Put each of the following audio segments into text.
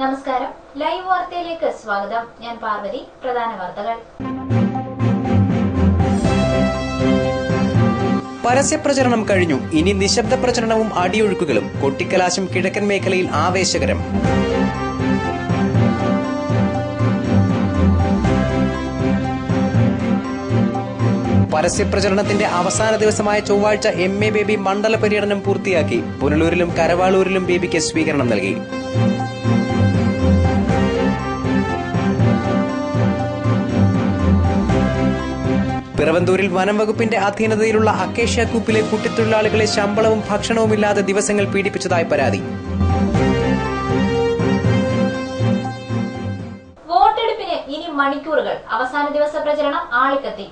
നമസ്കാരം, ലൈവ് വാർത്തയിലേക്ക് സ്വാഗതം. ഞാൻ പാർവതി. പ്രധാന വാർത്തകൾ. പരസ്യപ്രചരണം കഴിഞ്ഞു. ഇനി നിശബ്ദ പ്രചരണവും അടിയൊഴുക്കുകളും. കൊട്ടിക്കലാശം കിഴക്കൻ മേഖലയിൽ ആവേശകരം. പരസ്യപ്രചരണത്തിന്റെ അവസാന ദിവസമായ ചൊവ്വാഴ്ച MA ബേബി മണ്ഡല പര്യടനം പൂർത്തിയാക്കി. പുനലൂരിലും കരവാളൂരിലും ബേബിക്ക് സ്വീകരണം നൽകി. പിറവന്തൂരിൽ വനം വകുപ്പിന്റെ അധീനതയിലുള്ള അക്കേഷ്യ കൂപ്പിലെ കുട്ടിത്തൊഴിലാളികളെ ശമ്പളവും ഭക്ഷണവുമില്ലാതെ ദിവസങ്ങൾ പീഡിപ്പിച്ചതായി പരാതി. വോട്ടെടുപ്പിന് ഇനി മണിക്കൂറുകൾ. അവസാന ദിവസ പ്രചരണം ആളിക്കത്തി.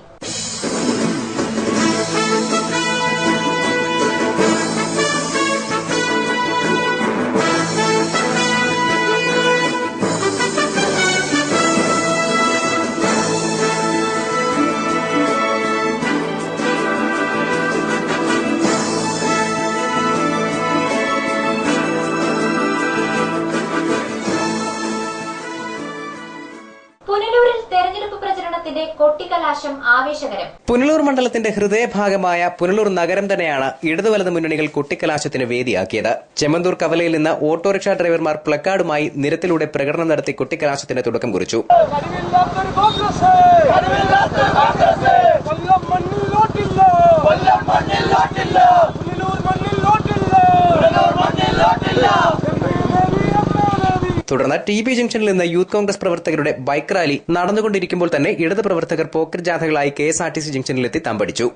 പുനലൂരിൽ തെരഞ്ഞെടുപ്പ് പ്രചരണത്തിന്റെ കൊട്ടിക്കലാശം ആവേശകരം. പുനലൂർ മണ്ഡലത്തിന്റെ ഹൃദയഭാഗമായ പുനലൂർ നഗരം തന്നെയാണ് ഇടതു വലത് മുന്നണികൾ കൊട്ടിക്കലാശത്തിന് വേദിയാക്കിയത്. ചെമ്മന്തൂർ കവലയിൽ നിന്ന് ഓട്ടോറിക്ഷ ഡ്രൈവർമാർ പ്ലക്കാർഡുമായി നിരത്തിലൂടെ പ്രകടനം നടത്തി കൊട്ടിക്കലാശത്തിന് തുടക്കം കുറിച്ചു. തുടർന്ന് TB ജംഗ്ഷനിൽ നിന്ന് യൂത്ത് കോൺഗ്രസ് പ്രവർത്തകരുടെ ബൈക്ക് റാലി നടന്നുകൊണ്ടിരിക്കുമ്പോൾ തന്നെ ഇടത് പ്രവർത്തകർ പോക്കറ്റ് ജാഥകളായി KSRTC ജംഗ്ഷനിലെത്തി തമ്പടിച്ചു.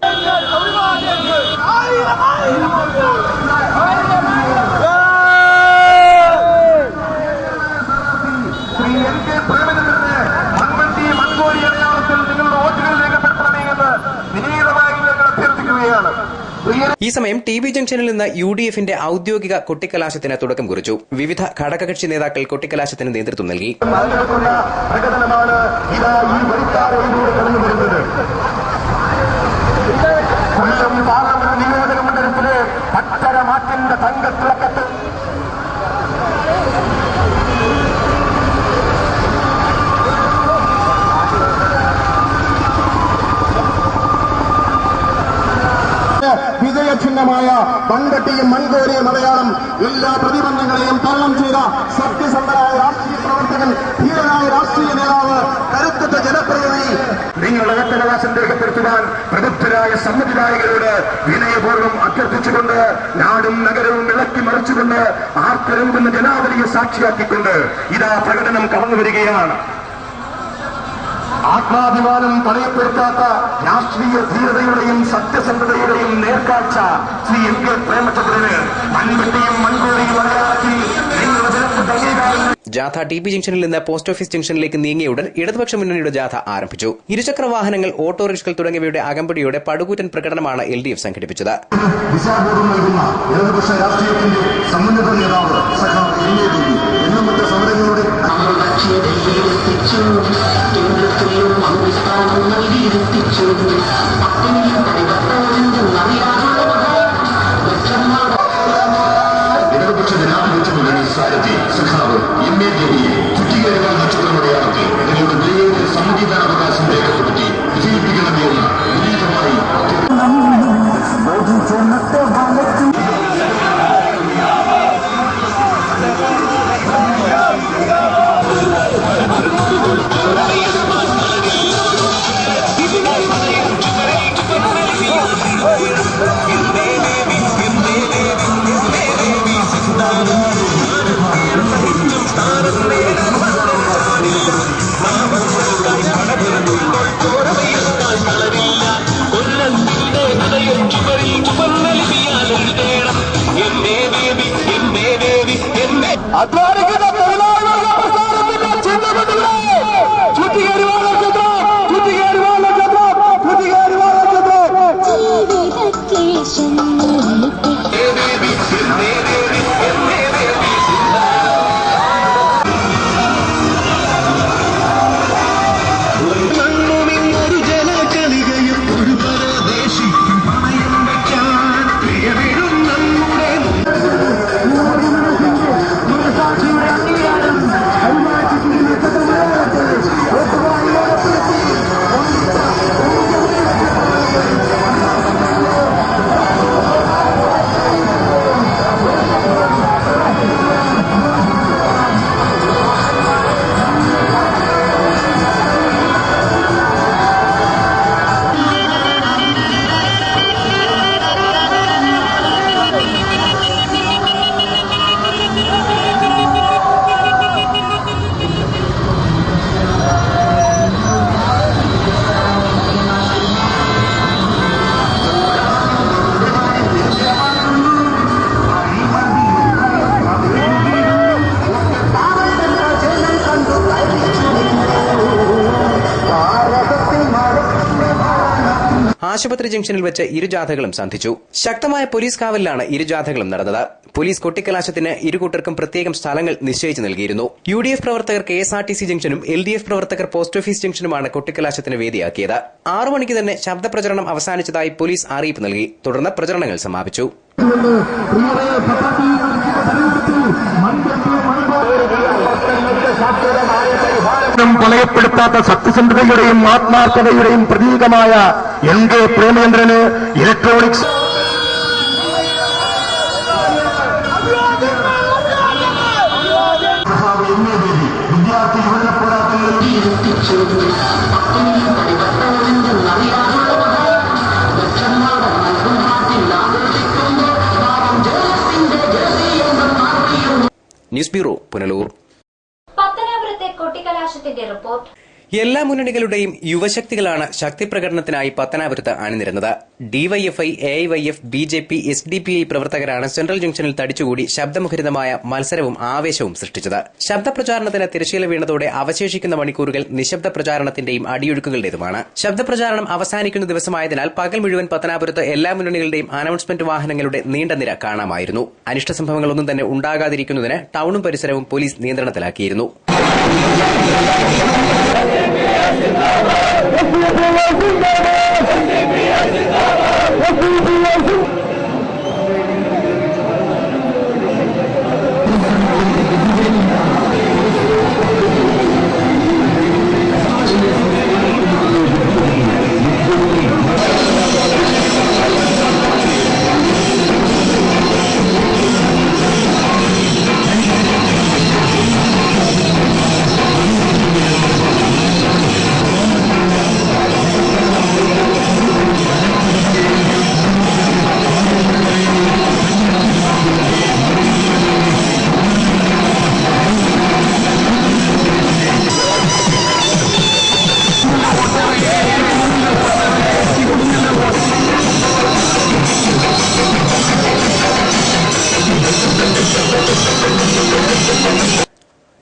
ഈ സമയം TB ജംഗ്ഷനിൽ നിന്ന് UDFന്റെ ഔദ്യോഗിക കൊട്ടിക്കലാശത്തിന് തുടക്കം കുറിച്ചു. വിവിധ ഘടകകക്ഷി നേതാക്കൾ കൊട്ടിക്കലാശത്തിന് നേതൃത്വം നൽകി. വിജയചിഹ്നമായ പണ്ടട്ടിയും മൺകോരിയും മലയാളം എല്ലാ പ്രതിബന്ധങ്ങളെയും തരണം ചെയ്ത സത്യസന്ധനായ രാഷ്ട്രീയ പ്രവർത്തകൻ, ധീരനായ രാഷ്ട്രീയ നേതാവ്, കരുത്തുറ്റ ജനപ്രതിനിധി. നിങ്ങളുടെ വോട്ടവകാശം രേഖപ്പെടുത്തുവാൻ പ്രബുദ്ധരായ സമ്മതിദായകരോട് വിനയപൂർവ്വം അഭ്യർത്ഥിച്ചുകൊണ്ട് നാടും നഗരവും ഇളക്കി മറിച്ചുകൊണ്ട് ആർത്തരമ്പുന്ന ജനാവലിയെ സാക്ഷിയാക്കിക്കൊണ്ട് ഇതാ പ്രകടനം കടന്നു വരികയാണ്. ആത്മാഭിമാനം തടയപ്പെടുത്താത്ത രാഷ്ട്രീയ ധീരതയുടെയും സത്യസന്ധതയുടെയും നേർക്കാഴ്ച ശ്രീ MK പ്രേമചന്ദ്രന് മൺവെട്ടിയും മൺകോരിയും മലയാളത്തിൽ ജാഥ TB ജംഗ്ഷനിൽ നിന്ന് പോസ്റ്റ് ഓഫീസ് ജംഗ്ഷനിലേക്ക് നീങ്ങിയുടൻ ഇടതുപക്ഷ മുന്നണിയുടെ ജാഥ ആരംഭിച്ചു. ഇരുചക്ര വാഹനങ്ങൾ, ഓട്ടോറിക്ഷകൾ തുടങ്ങിയവയുടെ അകമ്പടിയോടെ പടുകൂറ്റൻ പ്രകടനമാണ് LDF സംഘടിപ്പിച്ചത്. ദിശാബോധം നൽകുന്ന ഇടതുപക്ഷ രാഷ്ട്രീയത്തിന്റെ സമുന്നത നേതാവ് എണ്ണമറ്റ സമരങ്ങളുടെ ഇടതുപക്ഷ ജനാധിപത്യ മുന്നണി സാരഥി സഖാവ് MA ദേവിയെ ചുറ്റികയറുവാൻ നക്ഷത്രമടയാളത്തിൽ നിങ്ങളുടെ വിലയേറിയ സമ്മതിദാനാവകാശം രേഖപ്പെടുത്തി വിജയിപ്പിക്കണമെന്ന് വിനീതമായി അധ്വാനിക്കുന്ന തൊഴിലാളികളുടെ പ്രസ്ഥാനത്തിന്റെ ചിഹ്നമെന്നുള്ളേ ആശുപത്രി ജംഗ്ഷനിൽ വെച്ച് ഇരുജാഥകളും സന്ധിച്ചു. ശക്തമായ പോലീസ് കാവലിലാണ് ഇരുജാഥകളും നടന്നത്. പോലീസ് കൊട്ടിക്കലാശത്തിന് ഇരുകൂട്ടർക്കും പ്രത്യേകം സ്ഥലങ്ങൾ നിശ്ചയിച്ചു നൽകിയിരുന്നു. UDF പ്രവർത്തകർ KSRTC ജംഗ്ഷനും LDF പ്രവർത്തകർ പോസ്റ്റ് ഓഫീസ് ജംഗ്ഷനുമാണ് കൊട്ടിക്കലാശത്തിന് വേദിയാക്കിയത്. 6 മണിക്ക് തന്നെ ശബ്ദപ്രചരണം അവസാനിച്ചതായി പോലീസ് അറിയിപ്പ് നൽകി. തുടർന്ന് പ്രചരണങ്ങൾ സമാപിച്ചു. കൊലയപ്പെടുത്താത്ത സത്യസന്ധതയുടെയും ആത്മാർത്ഥതയുടെയും പ്രതീകമായ NK പ്രേമചന്ദ്രന് ഇലക്ട്രോണിക്സ് വിദ്യാർത്ഥി യുവജന പോരാട്ടങ്ങളിൽ ന്യൂസ് ബ്യൂറോ, പുനലൂർ. പത്തനാപുരത്തെ കൊട്ടിക്കലാശത്തിന്റെ റിപ്പോർട്ട്. എല്ലാ മുന്നണികളുടെയും യുവശക്തികളാണ് ശക്തിപ്രകടനത്തിനായി പത്തനാപുരത്ത് അണിനിരുന്നത്. DYFI, AIYF, BJP, SDPI പ്രവർത്തകരാണ് സെൻട്രൽ ജംഗ്ഷനിൽ തടിച്ചുകൂടി ശബ്ദമുഖരിതമായ മത്സരവും ആവേശവും സൃഷ്ടിച്ചത്. ശബ്ദപ്രചാരണത്തിന് തിരശ്ശീല വീണതോടെ അവശേഷിക്കുന്ന മണിക്കൂറുകൾ നിശബ്ദ പ്രചാരണത്തിന്റെയും അടിയൊഴുക്കുകളുടേതുമാണ്. ശബ്ദപ്രചാരണം അവസാനിക്കുന്ന ദിവസമായതിനാൽ പകൽ മുഴുവൻ പത്തനാപുരത്ത് എല്ലാ മുന്നണികളുടെയും അനൌൺസ്മെന്റ് വാഹനങ്ങളുടെ നീണ്ട നിര കാണാമായിരുന്നു. അനിഷ്ട സംഭവങ്ങളൊന്നും തന്നെ ഉണ്ടാകാതിരിക്കുന്നതിന് ടൌണും പരിസരവും പോലീസ് നിയന്ത്രണത്തിലാക്കിയിരുന്നു.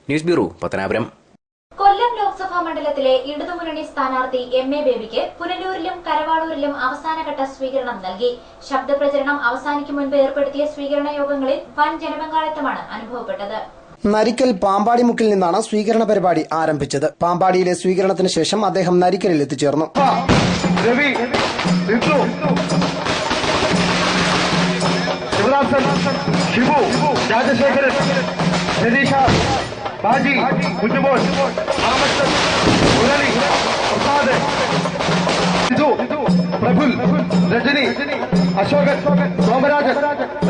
News bureau, Pathanapuram. കൊല്ലം ലോക്സഭാ മണ്ഡലത്തിലെ ഇടതുമുന്നണി സ്ഥാനാർത്ഥി MA ബേബിക്ക് പുനലൂരിലും കരവാളൂരിലും അവസാനഘട്ട സ്വീകരണം നൽകി. ശബ്ദപ്രചരണം അവസാനിക്കും മുൻപ് ഏർപ്പെടുത്തിയ സ്വീകരണ യോഗങ്ങളിൽ വൻ ജനപങ്കാളിത്തമാണ് അനുഭവപ്പെട്ടത്. നരിക്കൽ പാമ്പാടിമുക്കിൽ നിന്നാണ് സ്വീകരണ പരിപാടി ആരംഭിച്ചത്. പാമ്പാടിയിലെ സ്വീകരണത്തിന് ശേഷം അദ്ദേഹം നരിക്കലിൽ എത്തിച്ചേർന്നു. ബാജി, കുഞ്ഞുമോൻ, മുരളി, പ്രസാദ്, പ്രഫുൽ, രജനി, അശോകൻ, സോമരാജൻ,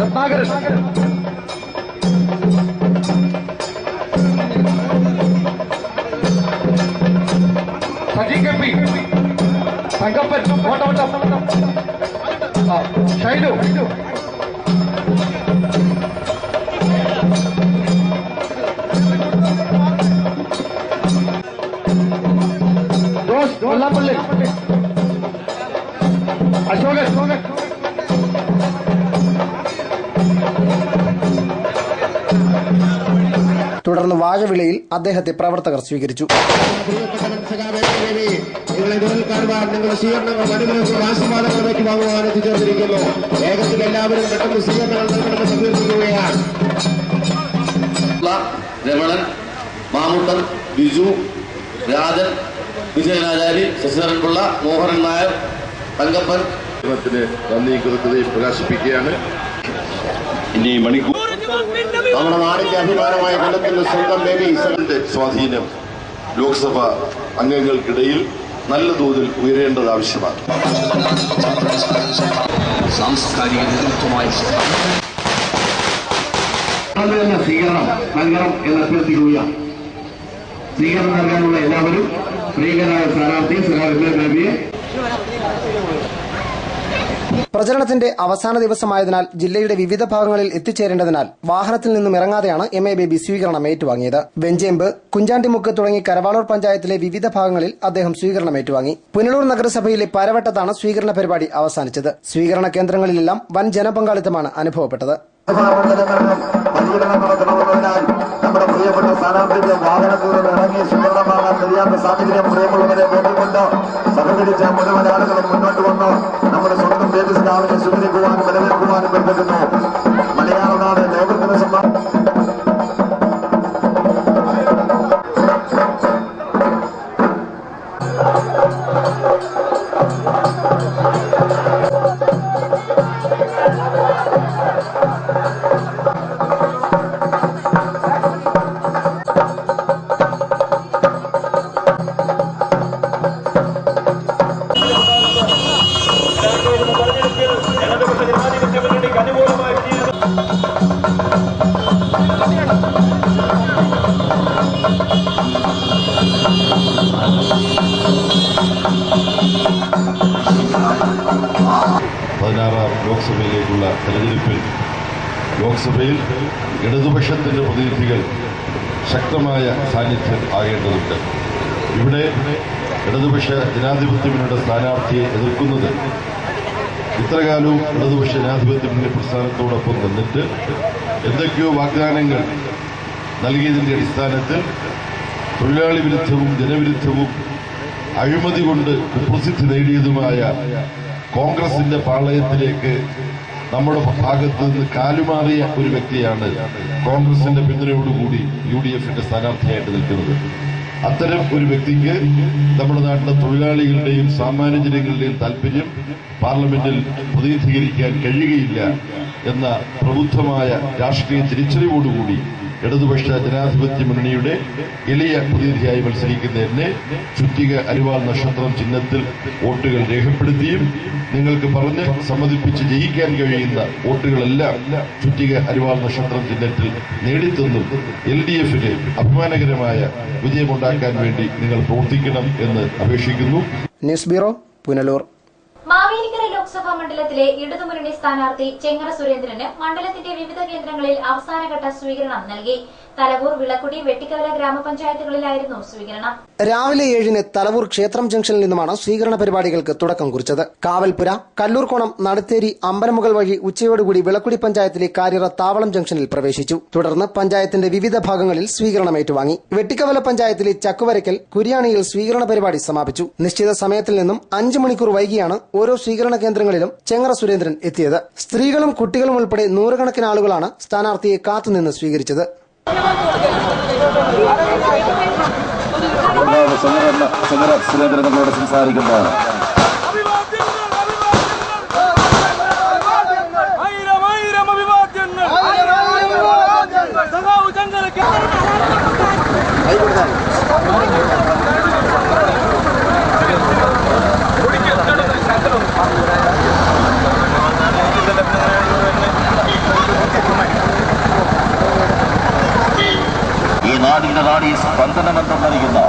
രത്നാകരൻ, സജി കമ്പി, തങ്കപ്പൻ, കോട്ടവട്ടം, ഷൈലു, കൊല്ലാപ്പള്ളി, അശോകൻ, തുടർന്ന് വാഴവിളയിൽ അദ്ദേഹത്തെ പ്രവർത്തകർ സ്വീകരിച്ചു. നിങ്ങളെ വിരൽ കാണുവാൻ നിങ്ങളുടെ സ്വീകരണങ്ങൾ അനുഗ്രഹങ്ങളും ആശീർവാദങ്ങളിലേക്ക് വാങ്ങുവാൻ എത്തിച്ചേർന്നിരിക്കുന്നു. വേഗത്തിൽ എല്ലാവരും പെട്ടെന്ന് സ്വീകരണങ്ങൾ നൽകണമെന്ന് അഭ്യർത്ഥിക്കുകയാണ്. രമണൻ, മാമുട്ടൻ, ബിജു, രാജൻ, വിജയനാചാരി, ശശിധരൻപിള്ള, മോഹനൻ നായർ, തങ്കപ്പൻ നന്ദി കൃതജ്ഞതയും പ്രകാശിപ്പിക്കുകയാണ്. ഇനി മണിക്കൂർ നമ്മുടെ നാടിന്റെ അഭിമാനമായ കൊല്ലത്തിന്റെ സ്വന്തം ബേബി സ്വാധീനം ലോക്സഭ അംഗങ്ങൾക്കിടയിൽ നല്ല തോതിൽ ഉയരേണ്ടത് ആവശ്യമാണ്. സാംസ്കാരിക നേതൃത്വമായി സ്വീകരണം നൽകണം എന്ന് അഭ്യർത്ഥിക്കുകയാണ്. സ്വീകരണം നൽകാനുള്ള എല്ലാവരും പ്രിയങ്കരായ സ്ഥാനാർത്ഥി MA ബേബിയെ. പ്രചരണത്തിന്റെ അവസാന ദിവസമായതിനാൽ ജില്ലയുടെ വിവിധ ഭാഗങ്ങളിൽ എത്തിച്ചേരേണ്ടതിനാൽ വാഹനത്തിൽ നിന്നും ഇറങ്ങാതെയാണ് MA ബേബി സ്വീകരണം ഏറ്റുവാങ്ങിയത്. വെഞ്ചേമ്പ്, കുഞ്ചാണ്ടിമുക്ക് തുടങ്ങി കരവാളൂർ പഞ്ചായത്തിലെ വിവിധ ഭാഗങ്ങളിൽ അദ്ദേഹം സ്വീകരണം ഏറ്റുവാങ്ങി. പുനലൂർ നഗരസഭയിലെ പരവട്ടത്താണ് സ്വീകരണ പരിപാടി അവസാനിച്ചത്. സ്വീകരണ കേന്ദ്രങ്ങളിലെല്ലാം വൻ ജനപങ്കാളിത്തമാണ് അനുഭവപ്പെട്ടത്. പരിഗണന നടത്തണമെന്നതിനാൽ നമ്മുടെ പ്രിയപ്പെട്ട സ്ഥാനാർത്ഥിക്ക് വാഹനത്തിൽ നിന്ന് ഇറങ്ങി സ്വീകരണം വാങ്ങാൻ കഴിയാത്ത സാഹചര്യം പ്രിയമുള്ളവരെ നോക്കിക്കൊണ്ട് സഹകരിച്ച മുഴുവൻ ആളുകളും മുന്നോട്ട് വന്ന് നമ്മുടെ സ്വന്തം തേജസ്വിനെ സ്വീകരിക്കുവാനും വരവേൽക്കുവാനും ബന്ധപ്പെടുന്നു. മലയാളനാട് ലോകത്തിന് ലോക്സഭയിലേക്കുള്ള തെരഞ്ഞെടുപ്പിൽ ലോക്സഭയിൽ ഇടതുപക്ഷത്തിൻ്റെ പ്രതിനിധികൾ ശക്തമായ സാന്നിധ്യം ആകേണ്ടതുണ്ട്. ഇവിടെ ഇടതുപക്ഷ ജനാധിപത്യ മുന്നണിയുടെ സ്ഥാനാർത്ഥിയെ എതിർക്കുന്നത് ഇത്രകാലവും ഇടതുപക്ഷ ജനാധിപത്യ മുന്നണി പ്രസ്ഥാനത്തോടൊപ്പം നിന്നിട്ട് എന്തൊക്കെയോ വാഗ്ദാനങ്ങൾ നൽകിയതിൻ്റെ അടിസ്ഥാനത്തിൽ തൊഴിലാളി വിരുദ്ധവും ജനവിരുദ്ധവും അഴിമതി കൊണ്ട് കുപ്രസിദ്ധി നേടിയതുമായ കോൺഗ്രസിന്റെ പാളയത്തിലേക്ക് നമ്മുടെ ഭാഗത്ത് നിന്ന് കാലുമാറിയ ഒരു വ്യക്തിയാണ് കോൺഗ്രസിന്റെ പിന്തുണയോടുകൂടി UDFന്റെ സ്ഥാനാർത്ഥിയായിട്ട് നിൽക്കുന്നത്. അത്തരം ഒരു വ്യക്തിക്ക് നമ്മുടെ നാട്ടിലെ തൊഴിലാളികളുടെയും സാമാന്യ ജനങ്ങളുടെയും താല്പര്യം പാർലമെന്റിൽ പ്രതിനിധീകരിക്കാൻ കഴിയുകയില്ല എന്ന പ്രബുദ്ധമായ രാഷ്ട്രീയ തിരിച്ചറിവോടുകൂടി ഇടതുപക്ഷ ജനാധിപത്യ മുന്നണിയുടെ എളിയ പ്രതിനിധിയായി മത്സരിക്കുന്ന എന്നെ ചുറ്റിക അരിവാൾ നക്ഷത്രം ചിഹ്നത്തിൽ വോട്ടുകൾ രേഖപ്പെടുത്തിയും നിങ്ങൾക്ക് പറഞ്ഞ് സമ്മതിപ്പിച്ച് ജയിക്കാൻ കഴിയുന്ന വോട്ടുകളെല്ലാം ചുറ്റിക അരിവാൾ നക്ഷത്രം ചിഹ്നത്തിൽ നേടിത്തന്നും LDFന് അഭിമാനകരമായ വിജയമുണ്ടാക്കാൻ വേണ്ടി നിങ്ങൾ പ്രവർത്തിക്കണം എന്ന് അപേക്ഷിക്കുന്നു. News bureau, Punalur. മാവേലിക്കര ലോക്സഭാ മണ്ഡലത്തിലെ ഇടതുമുന്നണി സ്ഥാനാർത്ഥി ചെങ്ങറ സുരേന്ദ്രന് മണ്ഡലത്തിന്റെ വിവിധ കേന്ദ്രങ്ങളിൽ അവസാനഘട്ട സ്വീകരണം നൽകി. തലവൂർ, വിളക്കുടി, വെട്ടിക്കവല ഗ്രാമപഞ്ചായത്തുകളിലായിരുന്നു സ്വീകരണം. രാവിലെ 7-ന് തലവൂർ ക്ഷേത്രം ജംഗ്ഷനിൽ നിന്നുമാണ് സ്വീകരണ പരിപാടികൾക്ക് തുടക്കം കുറിച്ചത്. കാവൽപുര, കല്ലൂർക്കോണം, നടത്തേരി, അമ്പലമുകൾ വഴി ഉച്ചയോടുകൂടി വിളക്കുടി പഞ്ചായത്തിലെ കാര്യറ താവളം ജംഗ്ഷനിൽ പ്രവേശിച്ചു. തുടർന്ന് പഞ്ചായത്തിന്റെ വിവിധ ഭാഗങ്ങളിൽ സ്വീകരണം ഏറ്റുവാങ്ങി. വെട്ടിക്കവല പഞ്ചായത്തിലെ ചക്കുവരയ്ക്കൽ, കുര്യാണിയിൽ സ്വീകരണ പരിപാടി സമാപിച്ചു. നിശ്ചിത സമയത്തിൽ നിന്നും 5 മണിക്കൂർ വൈകിയാണ് ഓരോ സ്വീകരണ കേന്ദ്രങ്ങളിലും ചെങ്ങറ സുരേന്ദ്രൻ എത്തിയത്. സ്ത്രീകളും കുട്ടികളും ഉൾപ്പെടെ നൂറുകണക്കിന് ആളുകളാണ് സ്ഥാനാർത്ഥിയെ കാത്തുനിന്ന് സ്വീകരിച്ചത്. സുരേന്ദ്രൻ നമ്മളോട് സംസാരിക്കുമ്പോൾ ഈ നാടിന്റെ നാടി സ്പന്ദനമെന്ന് നൽകുന്ന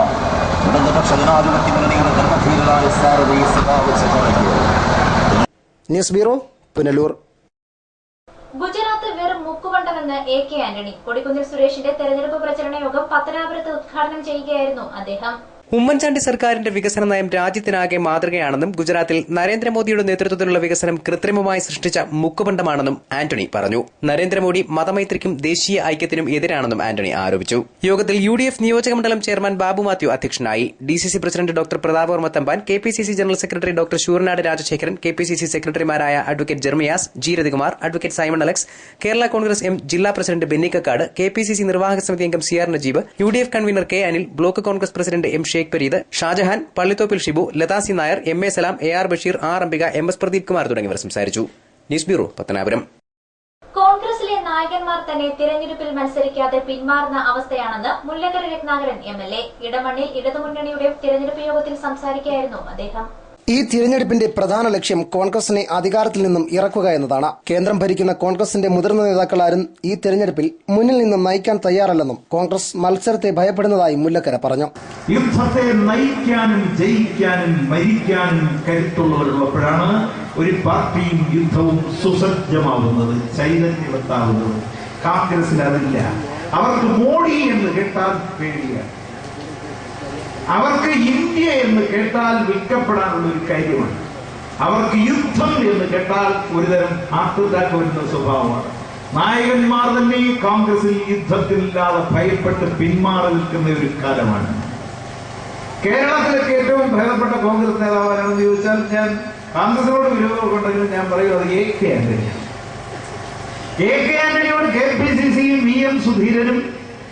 ഇടതുപക്ഷ ജനാധിപത്യ മുന്നണിയുടെ ധർമ്മധീരനായ സാരഥി സഖാവ് ചെങ്ങറയ്ക്ക്. News bureau, Punalur. ഗുജറാത്ത് വെറും മുക്കുവണ്ടമെന്ന് AK ആന്റണി. കൊടിക്കുന്നിൽ സുരേഷിന്റെ തെരഞ്ഞെടുപ്പ് പ്രചരണ യോഗം പത്തനാപുരത്ത് ഉദ്ഘാടനം ചെയ്യുകയായിരുന്നു അദ്ദേഹം. ഉമ്മൻചാണ്ടി സർക്കാരിന്റെ വികസന നയം രാജ്യത്തിനാകെ മാതൃകയാണെന്നും ഗുജറാത്തിൽ നരേന്ദ്രമോദിയുടെ നേതൃത്വത്തിലുള്ള വികസനം കൃത്രിമമായി സൃഷ്ടിച്ച മുക്കുപണ്ടമാണെന്നും ആന്റണി പറഞ്ഞു. നരേന്ദ്രമോദി മതമൈത്രിക്കും ദേശീയ ഐക്യത്തിനും എതിരാണെന്നും ആന്റണി ആരോപിച്ചു. യോഗത്തിൽ UDF നിയോജകമണ്ഡലം ചെയർമാൻ ബാബു മാത്യു അധ്യക്ഷനായി. DCC president doctor Prathap Varma Thampan, KPCC general secretary doctor Sooranad Rajasekharan, KPCC സെക്രട്ടറിമാരായ advocate Jermias, G Ravikumar, advocate Simon Alex, Kerala Congress M ജില്ലാ പ്രസിഡന്റ് ബെന്നിക്കക്കാട്, KPCC നിർവാഹക സമിതി അംഗം CR Najeeb, UDF convener K Anil, block Congress president M Shaikh Pareed, Shajahan, Pallithoppil Shibu, Latha C Nair, MA Salam, AR Basheer, R Ambika, MS Pradeep Kumar തുടങ്ങിയവർ സംസാരിച്ചു. News bureau, Pathanapuram. കോൺഗ്രസിലെ നായകന്മാർ തന്നെ തിരഞ്ഞെടുപ്പിൽ മത്സരിക്കാതെ പിന്മാറുന്ന അവസ്ഥയാണെന്ന് മുല്ലക്കര രത്നാകരൻ MLA. ഇടമണ്ണിൽ ഇടതുമുന്നണിയുടെ തിരഞ്ഞെടുപ്പ് യോഗത്തിൽ സംസാരിക്കുകയായിരുന്നു അദ്ദേഹം. ഈ തിരഞ്ഞെടുപ്പിന്റെ പ്രധാന ലക്ഷ്യം കോൺഗ്രസിനെ അധികാരത്തിൽ നിന്നും ഇറക്കുക എന്നതാണ്. കേന്ദ്രം ഭരിക്കുന്ന കോൺഗ്രസിന്റെ മുതിർന്ന നേതാക്കളാരും ഈ തിരഞ്ഞെടുപ്പിൽ മുന്നിൽ നിന്നും നയിക്കാൻ തയ്യാറല്ലെന്നും കോൺഗ്രസ് മത്സരത്തെ ഭയപ്പെടുന്നതായി മുല്ലക്കര പറഞ്ഞു. യുദ്ധത്തെ നയിക്കാനും ജയിക്കാനും മരിക്കാനും കരുത്തുള്ളവരുള്ളപ്പോഴാണ് ഒരു പാർട്ടിയും യുദ്ധവും സുസജ്ജമാവുന്നത്, ചൈതന്യവത്താവുന്നത്. കോൺഗ്രസിൽ അതില്ല. അവർക്ക് മോഡി എന്ന് കേട്ടാൽ പേടിയാണ്. അവർക്ക് ഇന്ത്യ എന്ന് കേട്ടാൽ വിൽക്കപ്പെടാനുള്ള ഒരു കാര്യമാണ്. അവർക്ക് യുദ്ധം എന്ന് കേട്ടാൽ ഒരുതരം ഹാർട്ട് അറ്റാക്ക് വരുന്ന സ്വഭാവമാണ്. നായകന്മാർ തന്നെ കോൺഗ്രസിൽ യുദ്ധത്തിലില്ലാതെ ഭയപ്പെട്ട് പിന്മാറി നിൽക്കുന്ന ഒരു കാലമാണ്. കേരളത്തിലേക്ക് ഏറ്റവും ഭേദപ്പെട്ട കോൺഗ്രസ് നേതാവാണെന്ന് ചോദിച്ചാൽ ഞാൻ കോൺഗ്രസിനോട് വിരോധമുണ്ടെങ്കിൽ ഞാൻ പറയും അത് എ കെ ആന്റണിയാണ്. എ കെ ആന്റണിയോട് KPCCയും VM സുധീരനും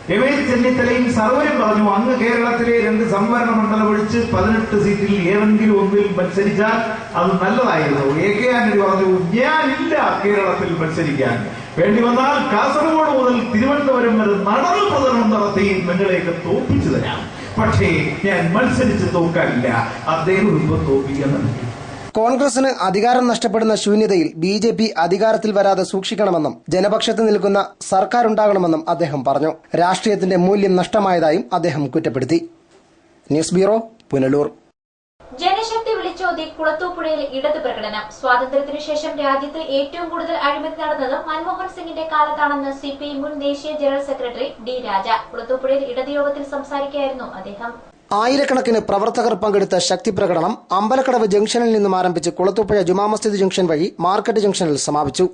രമേശ് ചെന്നിത്തലയും സർവരും പറഞ്ഞു, അങ്ങ് കേരളത്തിലെ 2 സംവരണ മണ്ഡലം ഒഴിച്ച് 18 സീറ്റിൽ ഏതെങ്കിലും ഒന്നിൽ മത്സരിച്ചാൽ അത് നല്ലതായിരുന്നു. എ കെ ആന്റണി പറഞ്ഞു, ഞാനില്ല കേരളത്തിൽ മത്സരിക്കാൻ, വേണ്ടി വന്നാൽ കാസർഗോഡ് മുതൽ തിരുവനന്തപുരം വരെ നടന്നു പ്രചരണം നടത്തി നിങ്ങളെയൊക്കെ തോൽപ്പിച്ചു തരാം, പക്ഷേ ഞാൻ മത്സരിച്ച് തോൽക്കാനില്ല. അദ്ദേഹം ഇപ്പം തോൽപ്പിക്കുന്നുണ്ട്. കോൺഗ്രസിന് അധികാരം നഷ്ടപ്പെടുന്ന ശൂന്യതയിൽ BJP അധികാരത്തിൽ വരാതെ സൂക്ഷിക്കണമെന്നും ജനപക്ഷത്ത് നിൽക്കുന്ന സർക്കാരുണ്ടാകണമെന്നും അദ്ദേഹം പറഞ്ഞു. രാഷ്ട്രീയത്തിന്റെ മൂല്യം നഷ്ടമായതായും അദ്ദേഹം കുറ്റപ്പെടുത്തി. News bureau, Punalur. ജനശക്തി വിളിച്ചോതി കുളത്തൂപ്പുഴയിൽ ഇടത് പ്രകടനം. സ്വാതന്ത്ര്യത്തിനു ശേഷം രാജ്യത്ത് ഏറ്റവും കൂടുതൽ അഴിമതി നടന്നത് മൻമോഹൻ സിംഗിന്റെ കാലത്താണെന്ന് CPI മുൻ ദേശീയ ജനറൽ സെക്രട്ടറി D. രാജ കുളത്തൂപ്പുഴയിൽ ഇടത് യോഗത്തിൽ സംസാരിക്കുകയായിരുന്നു അദ്ദേഹം. ആയിരക്കണക്കിന് പ്രവർത്തകർ പങ്കെടുത്ത ശക്തി പ്രകടനം അമ്പലക്കടവ് ജംഗ്ഷനിൽ നിന്നും ആരംഭിച്ച് കുളത്തൂപ്പുഴ ജുമാ മസ്ജിദ് ജംഗ്ഷൻ വഴി മാർക്കറ്റ് ജംഗ്ഷനിൽ സമാപിച്ചു.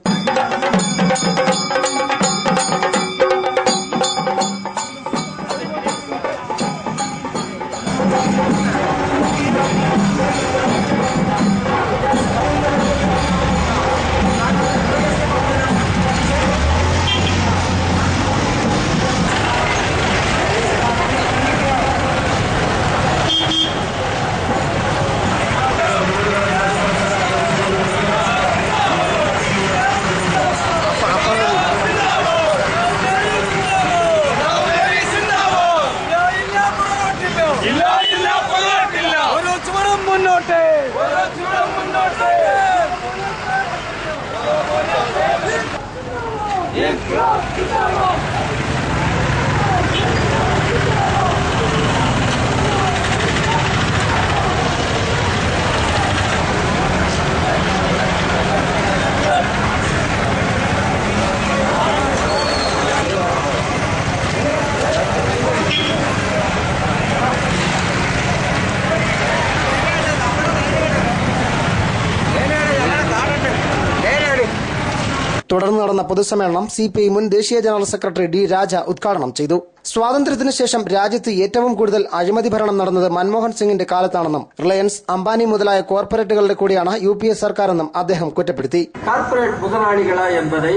തുടർന്ന് നടന്ന പൊതുസമ്മേളനം CPI മുൻ ദേശീയ ജനറൽ സെക്രട്ടറി D. രാജ ഉദ്ഘാടനം ചെയ്തു. സ്വാതന്ത്ര്യത്തിനു ശേഷം രാജ്യത്ത് ഏറ്റവും കൂടുതൽ അഴിമതി ഭരണം നടന്നത് മൻമോഹൻ സിംഗിന്റെ കാലത്താണെന്നും റിലയൻസ്, അംബാനി മുതലായ കോർപ്പറേറ്റുകളുടെ കൂടിയാണ് UPA സർക്കാരെന്നും അദ്ദേഹം കുറ്റപ്പെടുത്തി. கார்ப்பரேட் முதலாளிகளா என்பதை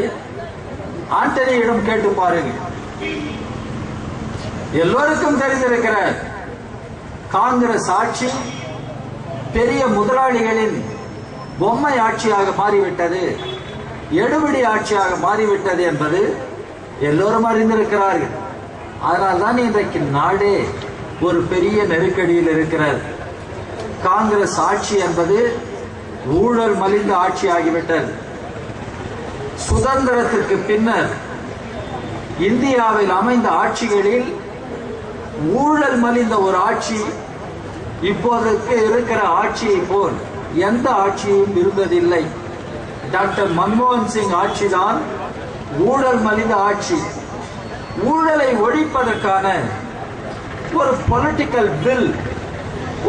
ஆண்டனியிடம் கேட்டு பாருங்கள். எல்லோருக்கும் தெரிந்திருக்கிற காங்கிரஸ் ஆட்சி பெரிய முதலாளிகளின் பொம்மை ஆட்சியாக மாறிவிட்டது, எடுபிடி ஆட்சியாக மாறிவிட்டது என்பது எல்லோரும் அறிந்திருக்கிறார்கள். அதனால்தான் இன்றைக்கு நாடே ஒரு பெரிய நெருக்கடியில் இருக்கிறது. காங்கிரஸ் ஆட்சி என்பது ஊழல் மலிந்த ஆட்சியாகிவிட்டது. சுதந்திரத்திற்கு பின்னர் இந்தியாவில் அமைந்த ஆட்சிகளில் ஊழல் மலிந்த ஒரு ஆட்சி இப்போதைக்கு இருக்கிற ஆட்சியை போல் எந்த ஆட்சியும் இருந்ததில்லை. டாக்டர் மன்மோகன் சிங் ஆட்சிதான் ஊழல் மலிந்த ஆட்சி. ஊழலை ஒழிப்பதற்கான ஒரு பொலிட்டிக்கல் பில்,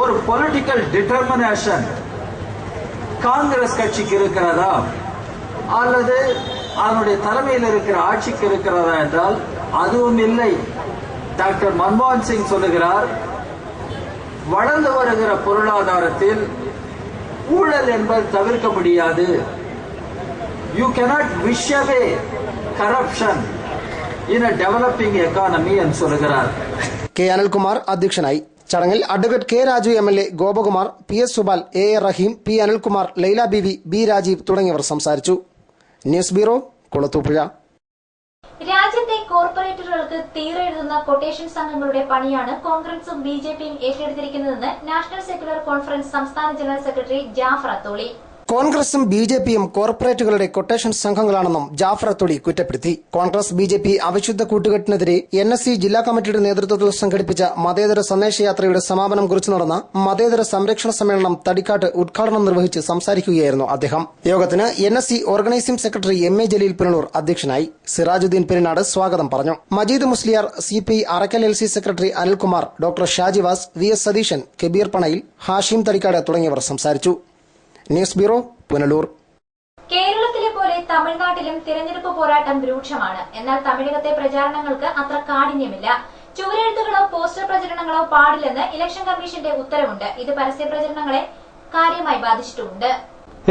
ஒரு பொலிட்டிக்கல் டிட்டர்மினேஷன் காங்கிரஸ் கட்சிக்கு இருக்கிறதா அல்லது அதனுடைய தலைமையில் இருக்கிற ஆட்சிக்கு இருக்கிறதா என்றால் அதுவும் இல்லை. டாக்டர் மன்மோகன் சிங் சொல்லுகிறார், வளர்ந்து வருகிற பொருளாதாரத்தில் ஊழல் என்பது தவிர்க்க முடியாது. You cannot wish away corruption in a developing economy എന്ന് சொல்லுகிறார். K. അനിൽകുമാർ അധ്യക്ഷനായി. ചടങ്ങിൽ advocate K. Raju MLA, Gopakumar, PS Subal, A. Rahim, P. Anilkumar, Laila Beevi, B. Rajeev തുടങ്ങിയവർ സംസാരിച്ചു. News bureau, Kulathupuzha. രാജ്യത്തെ കോർപ്പറേറ്റുകൾക്ക് തീരെഴുതുന്ന കൊട്ടേഷൻ സംഘങ്ങളുടെ പണിയാണ് കോൺഗ്രസും BJPയും ഏറ്റെടുത്തിരിക്കുന്നതെന്ന് നാഷണൽ സെക്യുലർ കോൺഫറൻസ് സംസ്ഥാന ജനറൽ സെക്രട്ടറി ജാഫർ അത്തോളി. കോൺഗ്രസും BJPയും കോർപ്പറേറ്റുകളുടെ കൊട്ടേഷൻ സംഘങ്ങളാണെന്നും ജാഫർ അത്തോളി കുറ്റപ്പെടുത്തി. കോൺഗ്രസ് BJP അവിശുദ്ധ കൂട്ടുകെട്ടിനെതിരെ NSC ജില്ലാ കമ്മിറ്റിയുടെ നേതൃത്വത്തിൽ സംഘടിപ്പിച്ച മതേതര സന്ദേശയാത്രയുടെ സമാപനം കുറിച്ച് നടന്ന മതേതര സംരക്ഷണ സമ്മേളനം തടിക്കാട്ട് ഉദ്ഘാടനം നിർവഹിച്ച് സംസാരിക്കുകയായിരുന്നു അദ്ദേഹം. യോഗത്തിന് NSC organising secretary MA Jaleel Punalur അധ്യക്ഷനായി. സിറാജുദ്ദീൻ പെരിനാട് സ്വാഗതം പറഞ്ഞു. Majeed Musliyar, CPI Arakkal LC secretary Anilkumar, doctor Shajivas, VS Satheesan, Kabeer Panayil, Hashim Thadikkad തുടങ്ങിയവർ സംസാരിച്ചു. News bureau, Punalur. കേരളത്തിലെ പോലെ തമിഴ്നാട്ടിലും തിരഞ്ഞെടുപ്പ് പോരാട്ടം രൂക്ഷമാണ്. എന്നാൽ തമിഴകത്തെ പ്രചാരണങ്ങൾക്ക് അത്ര കാഠിന്യമില്ല. ചുവരെഴുത്തുകളോ പോസ്റ്റർ പ്രചരണങ്ങളോ പാടില്ലെന്ന് ഇലക്ഷൻ കമ്മീഷന്റെ ഉത്തരവുണ്ട്. ഇത് പരസ്യ പ്രചരണങ്ങളെ കാര്യമായി ബാധിച്ചിട്ടുമുണ്ട്.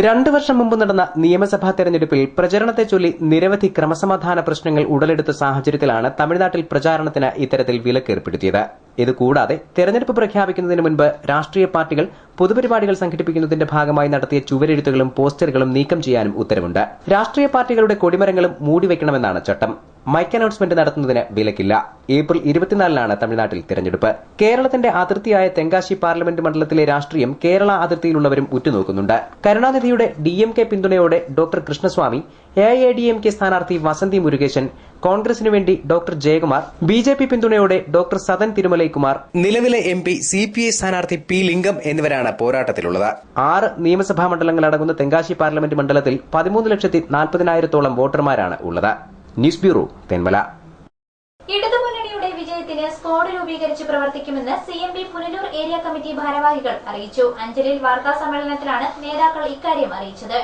2 വർഷം മുമ്പ് നടന്ന നിയമസഭാ തെരഞ്ഞെടുപ്പിൽ പ്രചരണത്തെ ചൊല്ലി നിരവധി ക്രമസമാധാന പ്രശ്നങ്ങൾ ഉടലെടുത്ത സാഹചര്യത്തിലാണ് തമിഴ്നാട്ടിൽ പ്രചാരണത്തിന് ഇത്തരത്തിൽ വിലക്കേർപ്പെടുത്തിയത്. ഇതുകൂടാതെ തെരഞ്ഞെടുപ്പ് പ്രഖ്യാപിക്കുന്നതിന് മുൻപ് രാഷ്ട്രീയ പാർട്ടികൾ പൊതുപരിപാടികൾ സംഘടിപ്പിക്കുന്നതിന്റെ ഭാഗമായി നടത്തിയ ചുവരെഴുത്തുകളും പോസ്റ്ററുകളും നീക്കം ചെയ്യാനും ഉത്തരവുണ്ട്. രാഷ്ട്രീയ പാർട്ടികളുടെ കൊടിമരങ്ങളും മൂടിവെക്കണമെന്നാണ് ചട്ടം. മൈക്ക് അനൗൺസ്മെന്റ് നടത്തുന്നതിന് വിലക്കില്ല. ഏപ്രിൽ 24-നാണ് തമിഴ്നാട്ടിൽ തെരഞ്ഞെടുപ്പ്. കേരളത്തിന്റെ അതിർത്തിയായ തെങ്കാശി പാർലമെന്റ് മണ്ഡലത്തിലെ രാഷ്ട്രീയം കേരള അതിർത്തിയിലുള്ളവരും ഉറ്റുനോക്കുന്നുണ്ട്. കരുണാനിധിയുടെ DMK പിന്തുണയോടെ ഡോക്ടർ കൃഷ്ണസ്വാമി, AIADMK സ്ഥാനാർത്ഥി വസന്തി മുരുകേശൻ, കോൺഗ്രസിനു വേണ്ടി ഡോക്ടർ ജയകുമാർ, BJP പിന്തുണയോടെ ഡോക്ടർ സദൻ തിരുമലൈകുമാർ, നിലവിലെ MP CPI സ്ഥാനാർത്ഥി P ലിംഗം എന്നിവരാണ് പോരാട്ടത്തിലുള്ളത്. 6 നിയമസഭാ മണ്ഡലങ്ങളടങ്ങുന്ന തെങ്കാശി പാർലമെന്റ് മണ്ഡലത്തിൽ 13,40,000-ഓളം വോട്ടർമാരാണ് ഉള്ളത്. News bureau, Thenmala. ഇടതുമുന്നണിയുടെ വിജയത്തിന് സ്ക്വാഡ് രൂപീകരിച്ച് പ്രവർത്തിക്കുമെന്ന് CMP പുനലൂർ ഏരിയ കമ്മിറ്റി ഭാരവാഹികൾ അറിയിച്ചു. അഞ്ചലിൽ വാർത്താ സമ്മേളനത്തിലാണ് നേതാക്കൾ ഇക്കാര്യം അറിയിച്ചത്.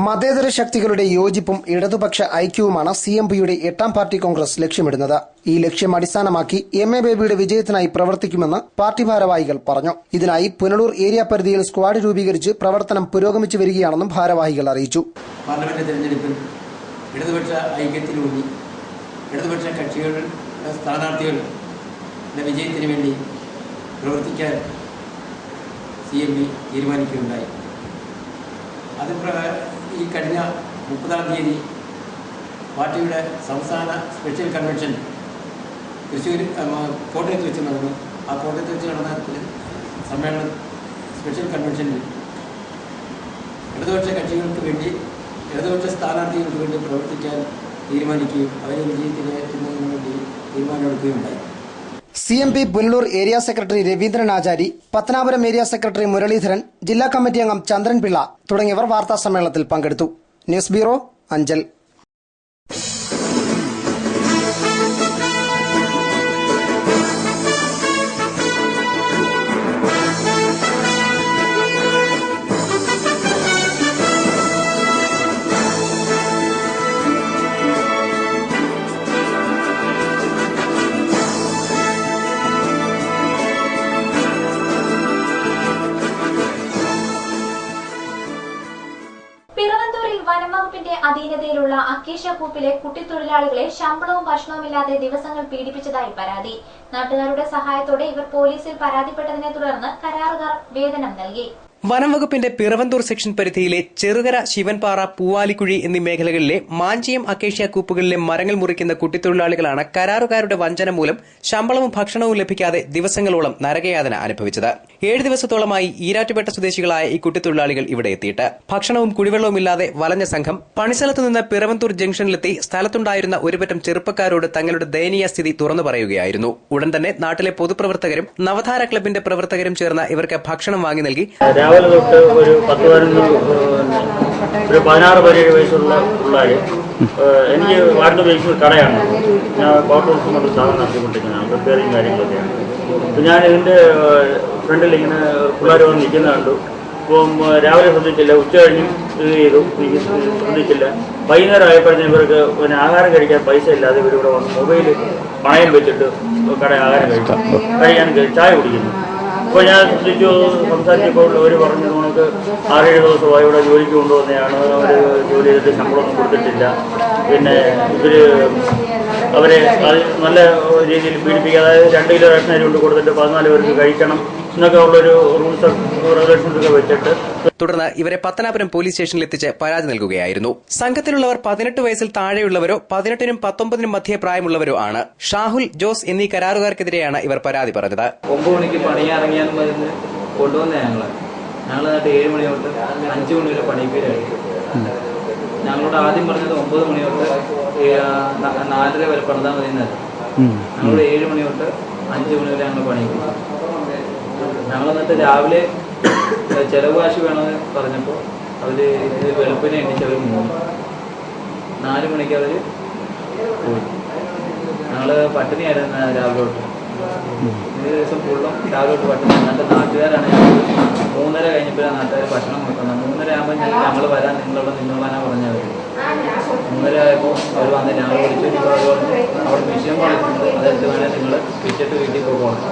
മതേതര ശക്തികളുടെ യോജിപ്പും ഇടതുപക്ഷ ഐക്യവുമാണ് CMPയുടെ 8ാം പാർട്ടി കോൺഗ്രസ് ലക്ഷ്യമിടുന്നത്. ഈ ലക്ഷ്യം അടിസ്ഥാനമാക്കി MA ബേബിയുടെ വിജയത്തിനായി പ്രവർത്തിക്കുമെന്ന് പാർട്ടി ഭാരവാഹികൾ പറഞ്ഞു. ഇതിനായി പുനലൂർ ഏരിയ പരിധിയിൽ സ്ക്വാഡ് രൂപീകരിച്ച് പ്രവർത്തനം പുരോഗമിച്ചു വരികയാണെന്നും ഭാരവാഹികൾ അറിയിച്ചു. പാർലമെന്റ് തെരഞ്ഞെടുപ്പിൽ ഇടതുപക്ഷ ഐക്യത്തിലൂന്നി ഇടതുപക്ഷ കക്ഷികളുടെ സ്ഥാനാർത്ഥികളുടെ വിജയത്തിന് വേണ്ടി പ്രവർത്തിക്കാൻ CMP തീരുമാനിക്കുകയുണ്ടായി. അത് ഈ കഴിഞ്ഞ 30-ാം തീയതി പാർട്ടിയുടെ സംസ്ഥാന സ്പെഷ്യൽ കൺവെൻഷൻ തൃശ്ശൂർ കോട്ടയത്ത് വെച്ച് നടന്നു. ആ കോട്ടയത്ത് വെച്ച് നടന്ന സമ്മേളനം സ്പെഷ്യൽ കൺവെൻഷനിൽ ഇടതുപക്ഷ കക്ഷികൾക്ക് വേണ്ടി ഇടതുപക്ഷ സ്ഥാനാർത്ഥികൾക്ക് വേണ്ടി പ്രവർത്തിക്കാൻ തീരുമാനിക്കുകയും അവരെ വിജയത്തിലെത്തുന്നതിന് വേണ്ടി തീരുമാനമെടുക്കുകയുണ്ടായി. CMP Punalur area secretary Raveendran Achari, Pathanapuram area secretary Muraleedharan, ജില്ലാ കമ്മിറ്റി അംഗം ചന്ദ്രൻപിള്ള തുടങ്ങിയവർ വാർത്താ സമ്മേളനത്തിൽ പങ്കെടുത്തു. News bureau, Anchal. വനംവകുപ്പിന്റെ അധീനതയിലുള്ള അക്കേഷ്യ കൂപ്പിലെ കുട്ടിത്തൊഴിലാളികളെ ശമ്പളവും ഭക്ഷണവുമില്ലാതെ ദിവസങ്ങൾ പീഡിപ്പിച്ചതായി പരാതി. നാട്ടുകാരുടെ സഹായത്തോടെ ഇവർ പോലീസിൽ പരാതിപ്പെട്ടതിനെ തുടർന്ന് കരാറുകാർ വേതനം നൽകി. വനംവകുപ്പിന്റെ പിറവന്തൂർ സെക്ഷൻ പരിധിയിലെ ചെറുകര, ശിവൻപാറ, പൂവാലിക്കുഴി എന്നീ മേഖലകളിലെ മാഞ്ചിയം, അക്കേഷ്യ കൂപ്പുകളിലെ മരങ്ങൾ മുറിക്കുന്ന കുട്ടിത്തൊഴിലാളികളാണ് കരാറുകാരുടെ വഞ്ചന മൂലം ശമ്പളവും ഭക്ഷണവും ലഭിക്കാതെ ദിവസങ്ങളോളം നരകയാതന അനുഭവിച്ചത്. 7 ദിവസത്തോളമായി ഈരാറ്റുപേട്ട സ്വദേശികളായ ഈ കുട്ടിത്തൊഴിലാളികൾ ഇവിടെ എത്തിയിട്ട് ഭക്ഷണവും കുടിവെള്ളവുമില്ലാതെ വലഞ്ഞ സംഘം പണിസ്ഥലത്തു നിന്ന് പിറവന്തൂർ ജംഗ്ഷനിലെത്തി സ്ഥലത്തുണ്ടായിരുന്ന ഒരുപറ്റം ചെറുപ്പക്കാരോട് തങ്ങളുടെ ദയനീയ സ്ഥിതി തുറന്നു പറയുകയായിരുന്നു. ഉടൻ തന്നെ നാട്ടിലെ പൊതുപ്രവർത്തകരും നവധാര ക്ലബിന്റെ പ്രവർത്തകരും ചേർന്ന് ഇവർക്ക് ഭക്ഷണം വാങ്ങി നൽകി. രാവിലെ തൊട്ട് ഒരു 16-17 വയസ്സുള്ള പിള്ളേര്, എനിക്ക് വാർഡ് ബേസിൽ കടയാണ്, ഞാൻ ബോട്ടോസ് കൊണ്ട് സാധനം നടത്തിക്കൊണ്ടിരിക്കുന്നതാണ്, റിപ്പയറിങ് കാര്യങ്ങളൊക്കെയാണ്. അപ്പം ഞാൻ ഇതിൻ്റെ ഫ്രണ്ടിൽ ഇങ്ങനെ പിള്ളേർ വന്ന് നിൽക്കുന്ന കണ്ടു. ഇപ്പം രാവിലെ ശ്രദ്ധിച്ചില്ല, ഉച്ച കഴിഞ്ഞും ഇത് ചെയ്തു, ശ്രദ്ധിച്ചില്ല. വൈകുന്നേരം ആയപ്പോഴത്തേന് ഇവർക്ക് പിന്നെ ആഹാരം കഴിക്കാൻ പൈസ ഇല്ലാതെ ഇവരിവിടെ വന്ന് മൊബൈൽ പണയം വെച്ചിട്ട് കട ആഹാരം കഴിക്കാൻ ചായ കുടിക്കുന്നു. അപ്പോൾ ഞാൻ ശ്രദ്ധിച്ചു, സംസാരിച്ചപ്പോൾ അവർ പറഞ്ഞു നമുക്ക് 6-7 ദിവസമായി ഇവിടെ ജോലിക്ക് കൊണ്ടുവന്നതാണ്, അവർ ജോലി ചെയ്തിട്ട് ശമ്പളമൊന്നും കൊടുത്തിട്ടില്ല, പിന്നെ ഇവർ അവരെ നല്ല രീതിയിൽ പീഡിപ്പിക്കുക, അതായത് 2 കിലോ റേഷൻ അരി കൊണ്ട് കൊടുത്തിട്ട് 14 പേർക്ക് കഴിക്കണം എന്നൊക്കെ ഉള്ളൊരു റൂൾസ് റെഗുലേഷൻസ് ഒക്കെ വെച്ചിട്ട് തുടർന്ന് ഇവരെ പത്തനാപുരം പോലീസ് സ്റ്റേഷനിൽ എത്തിച്ച് പരാതി നൽകുകയായിരുന്നു. സംഘത്തിലുള്ളവർ 18 വയസ്സിൽ താഴെയുള്ളവരോ 18-നും 19-നും മധ്യേ പ്രായമുള്ളവരോ ആണ്. ഷാഹുൽ, ജോസ് എന്നീ കരാറുകാർക്കെതിരെയാണ് ഇവർ പരാതി പറഞ്ഞത്. 9 മണിക്ക് പണിയിറങ്ങിയാൽ കൊണ്ടുവന്ന ഞങ്ങൾ 7 മണി തൊട്ട് 5 മണി വരെ പണിപ്പേരായിരിക്കും. ഞങ്ങളോട് ആദ്യം പറഞ്ഞത് 9 മണി തൊട്ട് 4:30 വരെ പണിതാൽ മതി എന്നായിരുന്നു. ഞങ്ങളോട് 7 മണി തൊട്ട് 5 മണി വരെ ഞങ്ങൾ പണിയിക്കും. ഞങ്ങൾ എന്നിട്ട് രാവിലെ ചെലവ് കാശ് വേണമെന്ന് പറഞ്ഞപ്പോൾ അവർ ഇത് വെളുപ്പിനെ എണ്ണിച്ച് അവർ 4 മണിക്ക് അവർ പോയി. ഞങ്ങൾ പട്ടിണിയായിരുന്നു രാവിലെ തൊട്ട്. ഒരു ദിവസം ഫുള്ളും രാവിലോട്ട് ഭക്ഷണം. എന്നിട്ട് നാട്ടുകാരാണ് ഞങ്ങൾ 3:30 കഴിഞ്ഞപ്പോഴാണ് നാട്ടുകാർ ഭക്ഷണം കൊടുക്കുന്നത്. 3:30 ആകുമ്പോൾ ഞങ്ങൾ വരാൻ നിന്നോളാനാ പറഞ്ഞത്. 3:30 ആയപ്പോൾ അവർ വന്ന് ഞങ്ങൾ വിളിച്ചു. അവിടെ വിഷയം പറഞ്ഞിട്ടുണ്ട്, അതെടുത്ത് വേണേൽ നിങ്ങൾ വിറ്റിട്ട് വീട്ടിൽ പോകണം.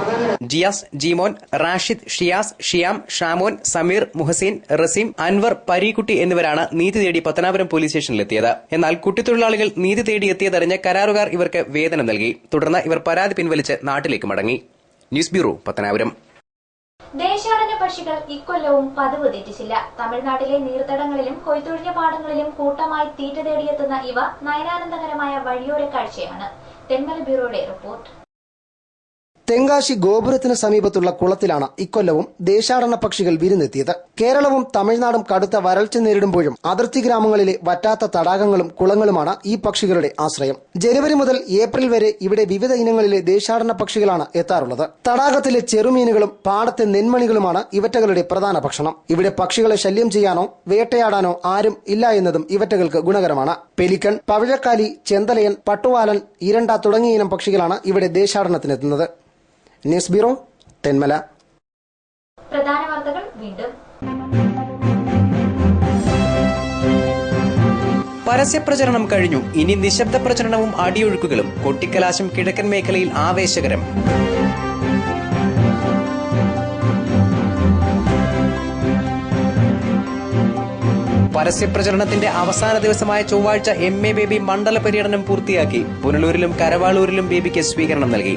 ജിയാസ്, ജീമോൻ, റാഷിദ്, ഷിയാസ്, ഷിയാം, ഷാമോൻ, സമീർ, മുഹസീൻ, റസീം, അൻവർ, പരീക്കുട്ടി എന്നിവരാണ് നീതി തേടി പത്തനാപുരം പോലീസ് സ്റ്റേഷനിലെത്തിയത്. എന്നാൽ കുട്ടിത്തൊഴിലാളികൾ നീതി തേടി എത്തിയതറിഞ്ഞ് കരാറുകാർ ഇവർക്ക് വേതനം നൽകി. തുടർന്ന് ഇവർ പരാതി പിൻവലിച്ച് നാട്ടിലേക്ക് മടങ്ങി. News bureau, Pathanapuram. ദേശാടന പക്ഷികൾ ഇക്കൊല്ലവും പതിവ് തെറ്റിച്ചില്ല. തമിഴ്നാട്ടിലെ നീർത്തടങ്ങളിലും കൊയ്ത്തൊഴിഞ്ഞ പാടങ്ങളിലും കൂട്ടമായി തീറ്റ തേടിയെത്തുന്ന ഇവ നയനാനന്ദകരമായ വഴിയോര കാഴ്ചയാണ്. തെന്മല ബ്യൂറോയുടെ റിപ്പോർട്ട്. തെങ്കാശി ഗോപുരത്തിന് സമീപത്തുള്ള കുളത്തിലാണ് ഇക്കൊല്ലവും ദേശാടന പക്ഷികൾ വിരുന്നെത്തിയത്. കേരളവും തമിഴ്നാടും കടുത്ത വരൾച്ച നേരിടുമ്പോഴും അതിർത്തി ഗ്രാമങ്ങളിലെ വറ്റാത്ത തടാകങ്ങളും കുളങ്ങളുമാണ് ഈ പക്ഷികളുടെ ആശ്രയം. ജനുവരി മുതൽ ഏപ്രിൽ വരെ ഇവിടെ വിവിധ ഇനങ്ങളിലെ ദേശാടന പക്ഷികളാണ് എത്താറുള്ളത്. തടാകത്തിലെ ചെറുമീനുകളും പാടത്തെ നെന്മണികളുമാണ് ഇവറ്റകളുടെ പ്രധാന ഭക്ഷണം. ഇവിടെ പക്ഷികളെ ശല്യം ചെയ്യാനോ വേട്ടയാടാനോ ആരും ഇല്ല എന്നതും ഇവറ്റകൾക്ക് ഗുണകരമാണ്. പെലിക്കൺ, പവിഴക്കാലി, ചെന്തലയൻ, പട്ടുവാലൻ, ഇരണ്ട തുടങ്ങിയ ഇനം പക്ഷികളാണ് ഇവിടെ ദേശാടനത്തിനെത്തുന്നത്. News bureau, Thenmala. പ്രധാന വാർത്തകൾ വീണ്ടും. പരസ്യപ്രചരണം കഴിഞ്ഞു. ഇനി നിശബ്ദ പ്രചരണവും അടിയൊഴുക്കുകളും. കൊട്ടിക്കലാശം കിഴക്കൻ മേഖലയിൽ ആവേശകരം. പരസ്യപ്രചരണത്തിന്റെ അവസാന ദിവസമായ ചൊവ്വാഴ്ച MA ബേബി മണ്ഡല പര്യടനം പൂർത്തിയാക്കി. പുനലൂരിലും കരവാളൂരിലും ബേബിക്ക് സ്വീകരണം നൽകി.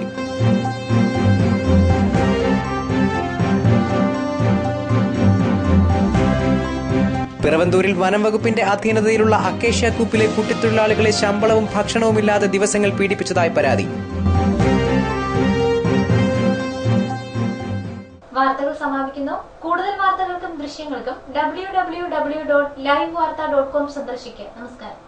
പിറവന്തൂരിൽ വനം വകുപ്പിന്റെ അധീനതയിലുള്ള അക്കേഷ്യ കൂപ്പിലെ കുട്ടിത്തൊഴിലാളികളെ ശമ്പളവും ഭക്ഷണവുമില്ലാതെ ദിവസങ്ങൾ പീഡിപ്പിച്ചതായി പരാതി. വാർത്തകൾ സമാപിക്കുന്നു. കൂടുതൽ വാർത്തകൾക്കും ദൃശ്യങ്ങൾക്കും www.livevarta.com സന്ദർശിക്കുക. നമസ്കാരം.